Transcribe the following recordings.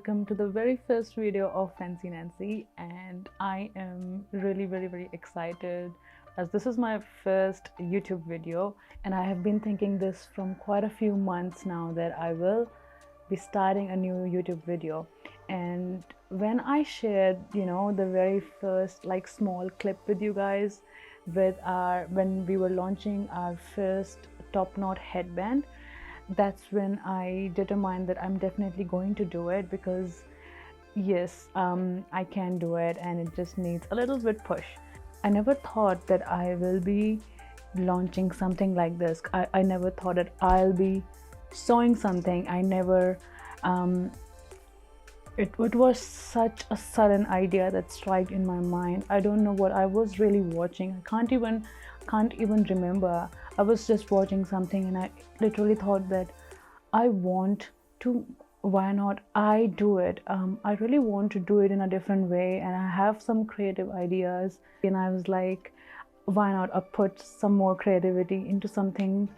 welcome to the very first video of Fancy Nancy, and I am really very excited as this is my first YouTube video, and I have been thinking this from quite a few months now that I will be starting a new YouTube video. And when I shared the very first small clip with you guys with when we were launching our first top knot headband, that's when I determined that I'm definitely going to do it, because yes, I can do it and it just needs a little bit push. I never thought that I will be launching something like this. I never thought that I'll be sewing something. I never it was such a sudden idea that struck in my mind. I don't know what I was really watching. I can't even remember. I was just watching something and I literally thought that I want to, why not I do it. I really want to do it in a different way, and I have some creative ideas, and I was like, why not I put some more creativity into something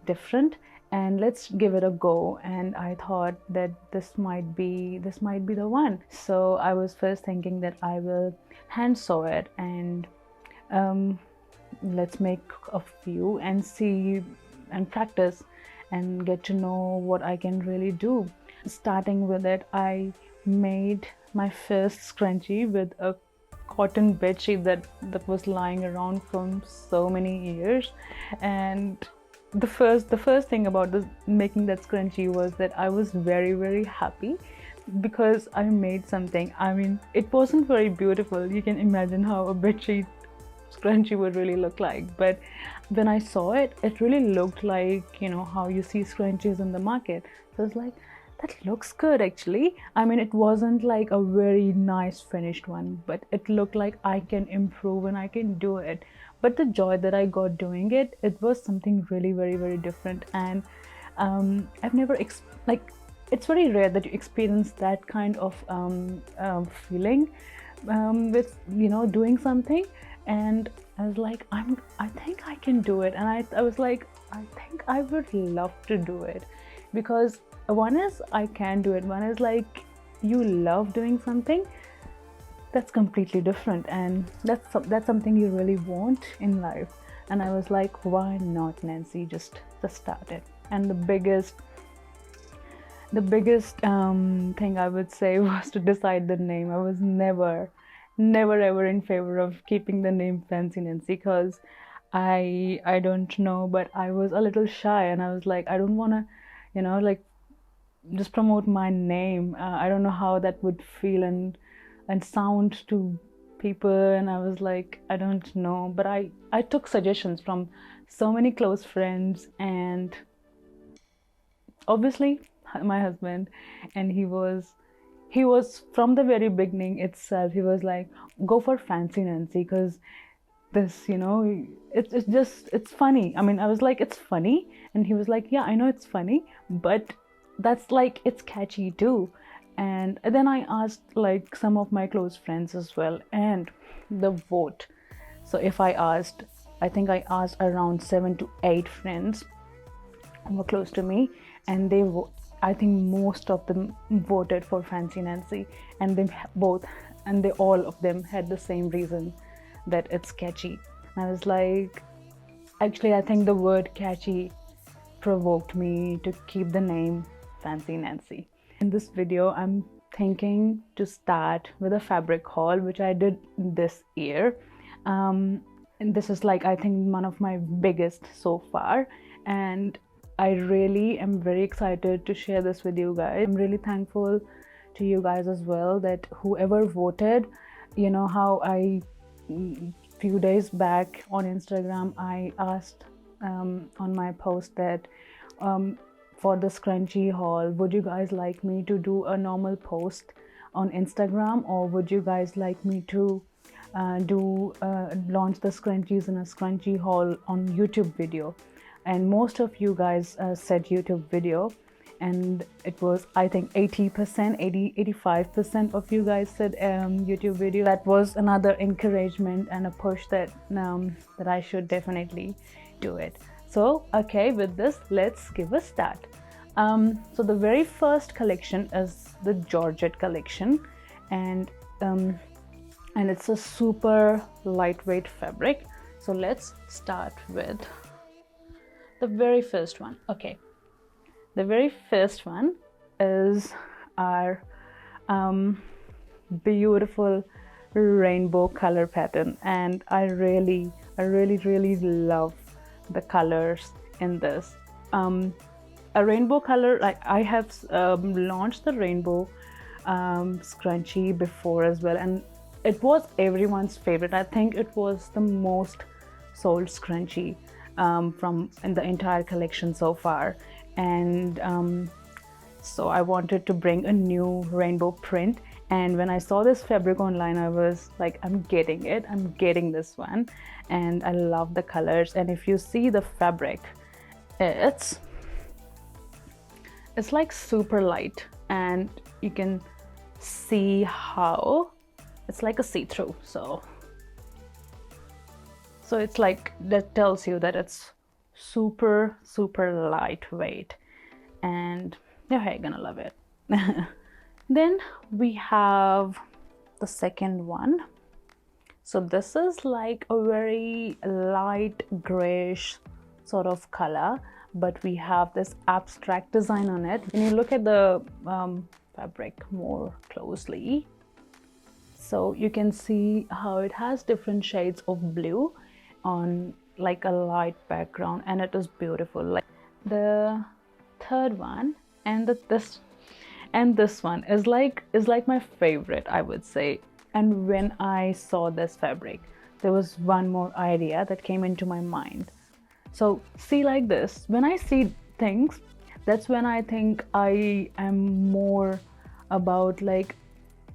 different and let's give it a go. And I thought that this might be the one. So I was first thinking that I will hand sew it, and let's make a few and see and practice and get to know what I can really do. Starting with it, I made my first scrunchie with a cotton bedsheet that was lying around from so many years. And the first thing about making that scrunchie was that I was very happy, because I made something. I mean, it wasn't very beautiful. You can imagine how a bedsheet scrunchie would really look like, but when I saw it, it really looked like how you see scrunchies in the market. So I was like, that looks good actually. I mean, it wasn't like a very nice finished one, but it looked like I can improve and I can do it. But the joy that I got doing it was something really very different. And I've never it's very rare that you experience that kind of feeling with doing something. And I was like, I think I can do it. And I was like, I think I would love to do it, because one is I can do it, one is like you love doing something. That's completely different, and that's something you really want in life. And I was like, why not, Nancy? Just start it. And the biggest thing I would say was to decide the name. I was never ever in favor of keeping the name Fancy Nancy, because I don't know, but I was a little shy, and I was like, I don't want to just promote my name. I don't know how that would feel and sound to people. And I was like, I don't know. But I took suggestions from so many close friends, and obviously my husband, and he was from the very beginning itself, he was like, go for Fancy Nancy, because this it's funny. I mean, I was like, it's funny, and he was like, yeah, I know it's funny, but that's like, it's catchy too. And then I asked some of my close friends as well, and the vote. So I think I asked around 7 to 8 friends who were close to me, and I think most of them voted for Fancy Nancy, and all of them had the same reason, that it's catchy. And I was like, actually, I think the word catchy provoked me to keep the name Fancy Nancy. In this video, I'm thinking to start with a fabric haul, which I did this year. And this is I think one of my biggest so far. And I really am very excited to share this with you guys. I'm really thankful to you guys as well, that whoever voted, how few days back on Instagram, I asked on my post that for the scrunchie haul, would you guys like me to do a normal post on Instagram, or would you guys like me to launch the scrunchies in a scrunchie haul on YouTube video? And most of you guys said YouTube video, and it was, I think, 85% of you guys said YouTube video. That was another encouragement and a push that I should definitely do it. So okay, with this, let's give a start. So the very first collection is the Georgette collection, and it's a super lightweight fabric. So let's start with the very first one. Okay, the very first one is our beautiful rainbow color pattern, and I really love the colors in this. A rainbow color, like I have launched the rainbow scrunchie before as well, and it was everyone's favorite. I think it was the most sold scrunchie from in the entire collection so far, and so I wanted to bring a new rainbow print. And when I saw this fabric online, I was like, I'm getting it, I'm getting this one. And I love the colors. And if you see the fabric, it's like super light, and you can see how it's like a see-through. So it's like, that tells you that it's super lightweight, and you're gonna love it. Then we have the second one. So this is like a very light grayish sort of color, but we have this abstract design on it. When you look at the fabric more closely, so you can see how it has different shades of blue on like a light background, and it is beautiful. Like the third one and this one is like my favorite, I would say. And when I saw this fabric, there was one more idea that came into my mind. So see, like this, when I see things, that's when I think I am more about like,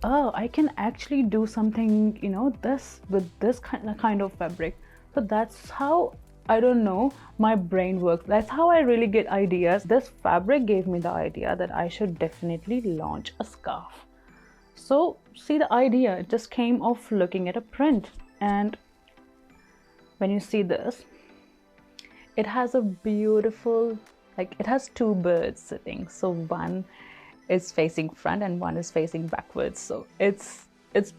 oh, I can actually do something, you know, this with this kind of fabric. So that's how, I don't know, my brain works. That's how I really get ideas. This fabric gave me the idea that I should definitely launch a scarf. So see, the idea, it just came off looking at a print. And when you see this, it has a beautiful, like it has two birds sitting. So one is facing front and one is facing backwards. So it's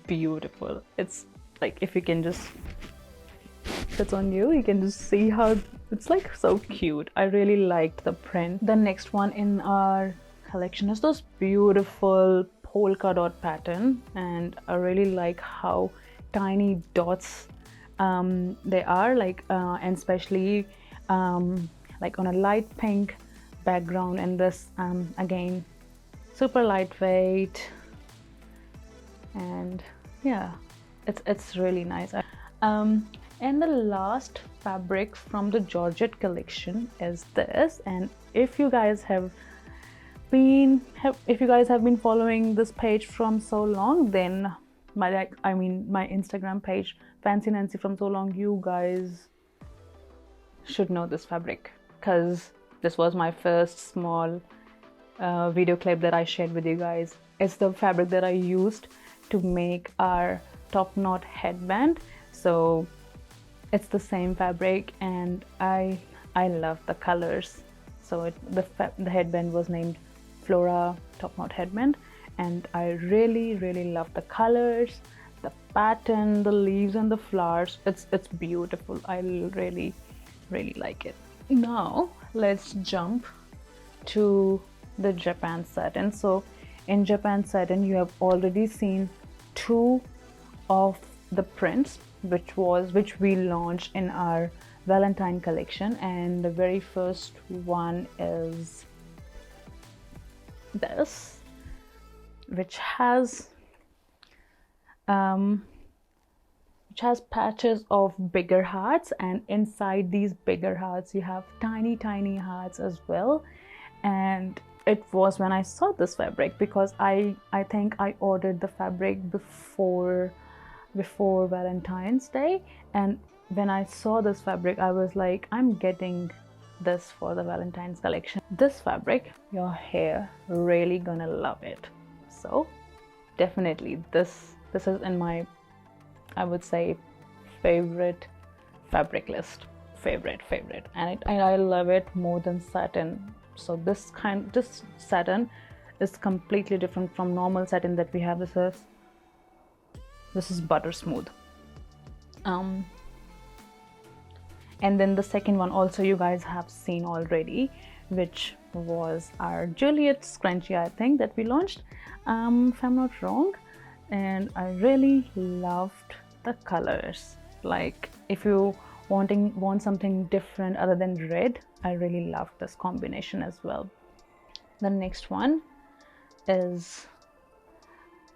beautiful. It's like, if you can just, that's on you, you can just see how it's like so cute. I really liked the print. The next one in our collection is this beautiful polka dot pattern, and I really like how tiny dots they are, like and especially like on a light pink background, and this again super lightweight, and yeah, it's really nice. And the last fabric from the Georgette collection is this. And if you guys have been following this page from so long, then my Instagram page, Fancy Nancy from so long, you guys should know this fabric, because this was my first small video clip that I shared with you guys. It's the fabric that I used to make our top knot headband. So it's the same fabric, and I love the colors. So the headband was named Flora top knot headband, and I really love the colors, the pattern, the leaves and the flowers. It's beautiful. I really like it. Now let's jump to the Japan satin. So in Japan satin, you have already seen two of the prints which we launched in our Valentine collection, and the very first one is this, which has patches of bigger hearts, and inside these bigger hearts you have tiny hearts as well. And it was when I saw this fabric, because I think I ordered the fabric before Valentine's Day, and when I saw this fabric, I was like, I'm getting this for the Valentine's collection. This fabric, your hair really gonna love it. So definitely this is in my, I would say, favorite fabric list. Favorite, and I love it more than satin. So this satin is completely different from normal satin that we have. This is butter smooth. And then the second one also you guys have seen already, which was our Juliette scrunchie, I think, that we launched, if I'm not wrong. And I really loved the colors. Like, if you want something different other than red, I really loved this combination as well. The next one is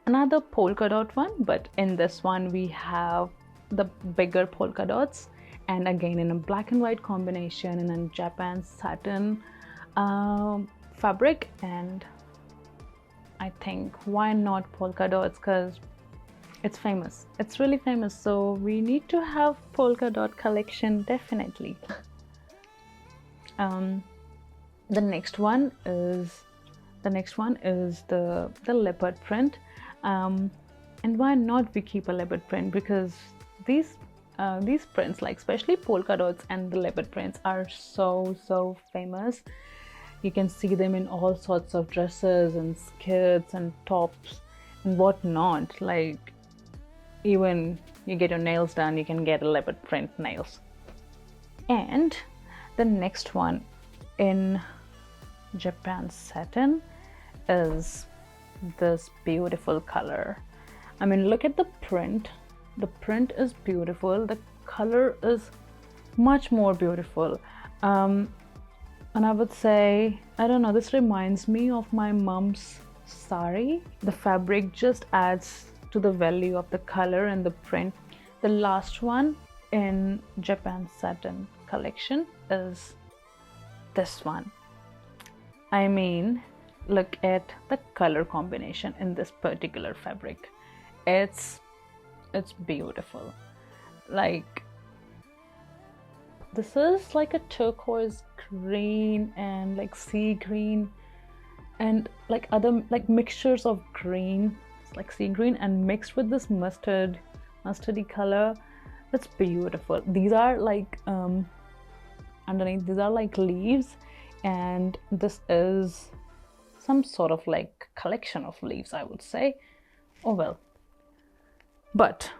another polka dot one, but in this one we have the bigger polka dots, and again in a black and white combination in a Japan satin fabric. And I think, why not polka dots? Because it's famous, it's really famous, so we need to have polka dot collection, definitely. The next one is the leopard print, and why not we keep a leopard print? Because these prints, like especially polka dots and the leopard prints, are so famous. You can see them in all sorts of dresses and skirts and tops and whatnot. Like, even you get your nails done, you can get a leopard print nails. And the next one in Japan satin is this beautiful color. I mean, look at the print. The print is beautiful, the color is much more beautiful. And I would say, I don't know, this reminds me of my mom's sari. The fabric just adds to the value of the color and the print. The last one in Japan satin collection is this one. I mean, look at the color combination in this particular fabric. It's beautiful. Like, this is like a turquoise green and like sea green and like other like mixtures of green. It's like sea green and mixed with this mustardy color. It's beautiful. These are like underneath, these are like leaves, and this is some sort of like collection of leaves, I would say. Oh well. But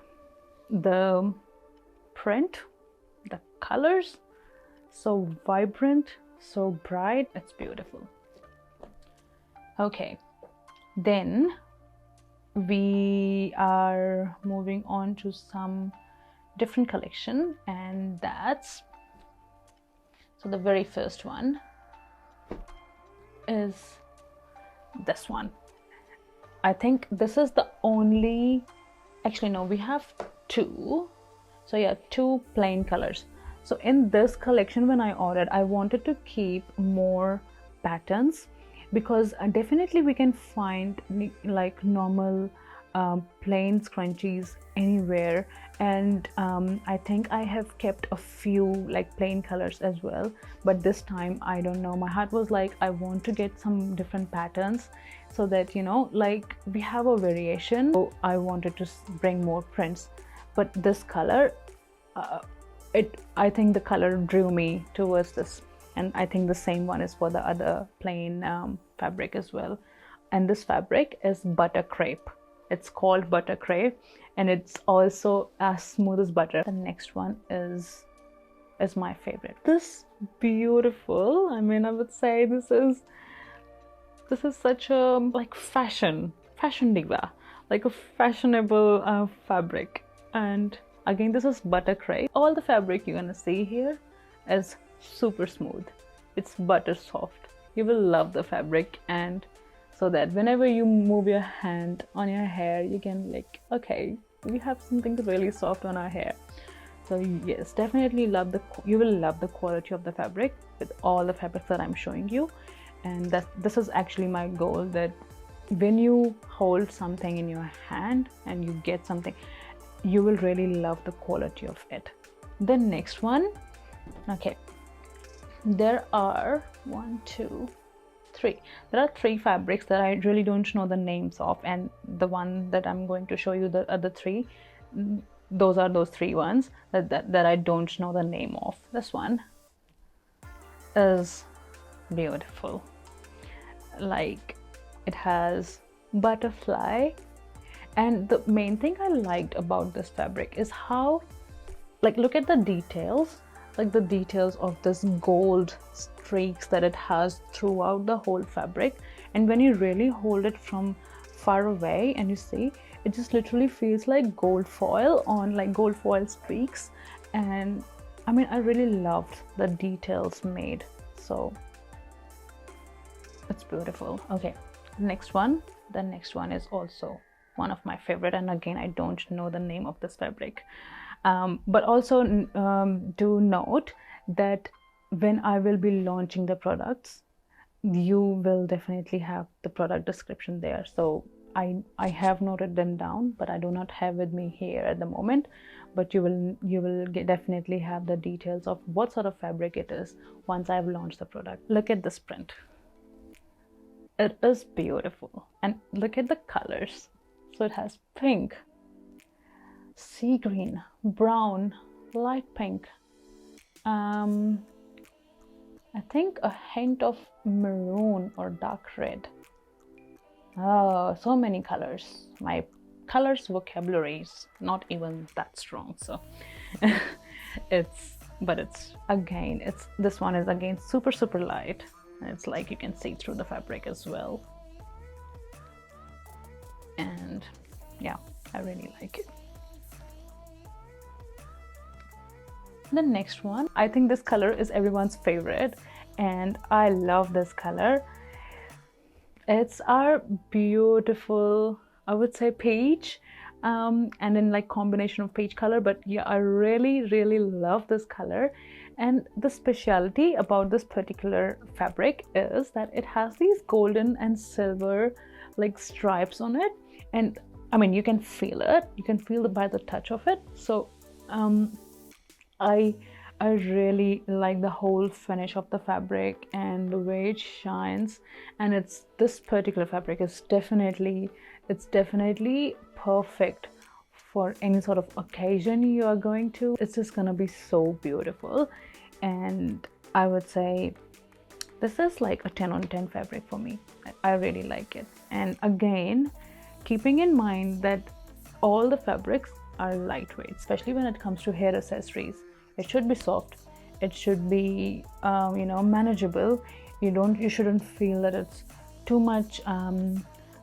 the print, the colors, so vibrant, so bright, it's beautiful. Okay, then we are moving on to some different collection, and that's, so the very first one is this one. I think this is the only, actually no, we have two. So yeah, two plain colors. So in this collection, when I ordered, I wanted to keep more patterns, because definitely we can find like normal plain scrunchies anywhere, and I think I have kept a few like plain colors as well, but this time I don't know, my heart was like, I want to get some different patterns so that, you know, like we have a variation. So I wanted to bring more prints, but this color, I think the color drew me towards this, and I think the same one is for the other plain fabric as well. And this fabric is butter crepe. It's called butter crepe, and it's also as smooth as butter. The next one is my favorite. This beautiful, I mean, I would say this is such a like fashion diva, like a fashionable fabric. And again, this is butter crepe. All the fabric you're gonna see here is super smooth. It's butter soft. You will love the fabric, and so that whenever you move your hand on your hair, you can like, okay, we have something really soft on our hair. So yes, definitely you will love the quality of the fabric with all the fabrics that I'm showing you. And this is actually my goal, that when you hold something in your hand and you get something, you will really love the quality of it. The next one, okay, there are there are three fabrics that I really don't know the names of, and the one that I'm going to show you, the other three, those are those three ones that I don't know the name of. This one is beautiful. Like, it has butterfly, and the main thing I liked about this fabric is how, like, look at the details, like the details of this gold streaks that it has throughout the whole fabric. And when you really hold it from far away and you see, it just literally feels like gold foil on, like gold foil streaks. And I mean, I really loved the details made, so it's beautiful. Okay, next one. The next one is also one of my favorite, and again, I don't know the name of this fabric, but also do note that when I will be launching the products, you will definitely have the product description there. So I have noted them down, but I do not have with me here at the moment. But you will definitely have the details of what sort of fabric it is once I've launched the product. Look at this print. It is beautiful, and look at the colors. So it has pink, sea green, brown, light pink, I think a hint of maroon or dark red. Oh, so many colors. My colors vocabulary is not even that strong, so it's again, this one is again super light. It's like you can see through the fabric as well, and yeah, I really like it. The next one, I think this color is everyone's favorite, and I love this color. It's our beautiful, I would say, peach, and then like combination of peach color. But yeah, I really love this color. And the specialty about this particular fabric is that it has these golden and silver like stripes on it, and I mean, you can feel it, you can feel it by the touch of it. So I really like the whole finish of the fabric and the way it shines. And this particular fabric is definitely perfect for any sort of occasion you are going to. It's just gonna be so beautiful, and I would say this is like a 10 on 10 fabric for me. I really like it. And again, keeping in mind that all the fabrics are lightweight, especially when it comes to hair accessories. It should be soft, it should be you know, manageable. You shouldn't feel that it's too much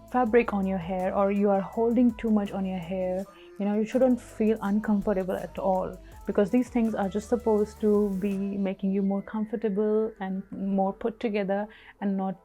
fabric on your hair, or you are holding too much on your hair. You know, you shouldn't feel uncomfortable at all, because these things are just supposed to be making you more comfortable and more put together, and not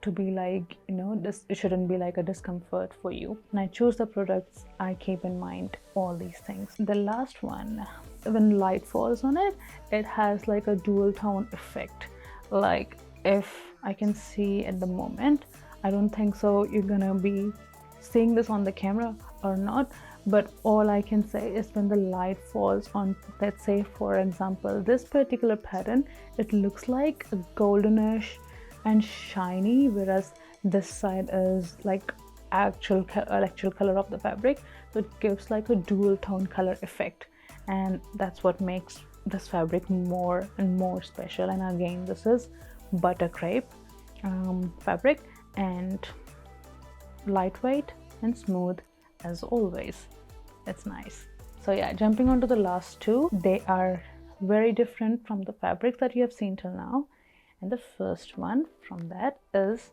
to be like, you know, this, it shouldn't be like a discomfort for you. When I choose the products, I keep in mind all these things. The last one, when light falls on it, it has like a dual tone effect. Like, if I can see at the moment, I don't think so you're gonna be seeing this on the camera or not, but all I can say is when the light falls on, let's say for example this particular pattern, it looks like a goldenish and shiny, whereas this side is like actual color of the fabric. So it gives like a dual tone color effect, and that's what makes this fabric more and more special. And again, this is butter crepe fabric, and lightweight and smooth as always. It's nice. So yeah, jumping on to the last two, they are very different from the fabrics that you have seen till now. And the first one from that is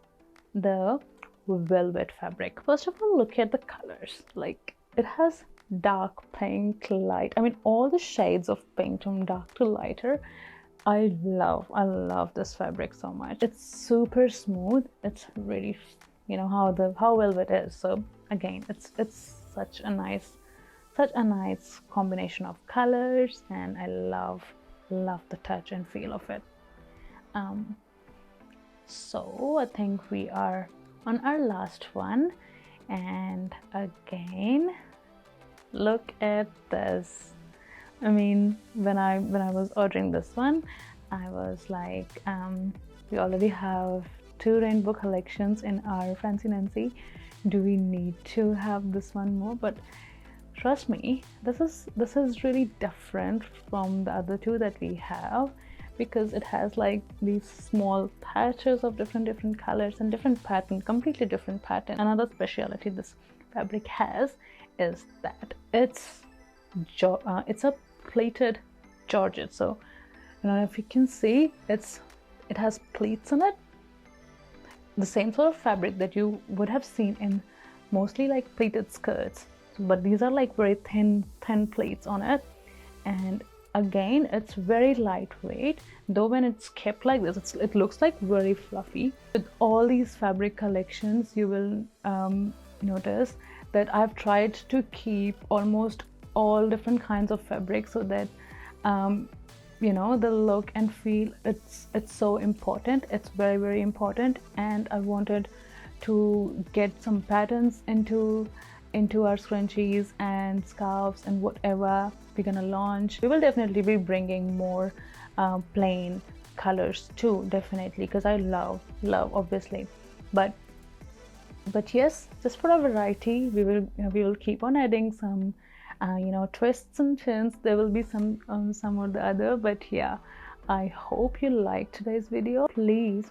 the velvet fabric. First of all, look at the colors. Like, it has dark pink, light, I mean all the shades of pink from dark to lighter. I love this fabric so much. It's super smooth. It's really, you know, how velvet is. So again, it's such a nice combination of colors, and I love the touch and feel of it. So I think we are on our last one, and again, look at this. I mean, when I was ordering this one, I was like, we already have 2 rainbow collections in our Fancy Nancy. Do we need to have this one more? But trust me, this is really different from the other 2 that we have, because it has like these small patches of different colors and different pattern, completely different pattern. Another specialty this fabric has is that it's a pleated Georgette. So I don't know if you can see, it has pleats in it, the same sort of fabric that you would have seen in mostly like pleated skirts, but these are like very thin pleats on it. And again, it's very lightweight, though when it's kept like this, it looks like very fluffy. With all these fabric collections, you will notice that I've tried to keep almost all different kinds of fabric, so that you know, the look and feel, it's so important. It's very important, and I wanted to get some patterns into our scrunchies and scarves and whatever we're gonna launch. We will definitely be bringing more plain colors too, definitely, because I love obviously, but yes, just for a variety, we will keep on adding some you know, twists and turns. There will be some or the other, but yeah, I hope you liked today's video. Please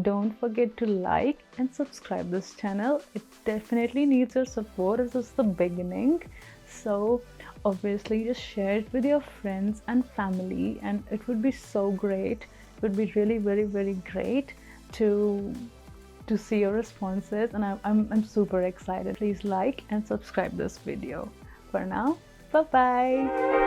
don't forget to like and subscribe this channel. It definitely needs your support. This is the beginning, so obviously just share it with your friends and family, and it would be so great. It would be really very great to see your responses, and I'm super excited. Please like and subscribe this video. For now, bye bye.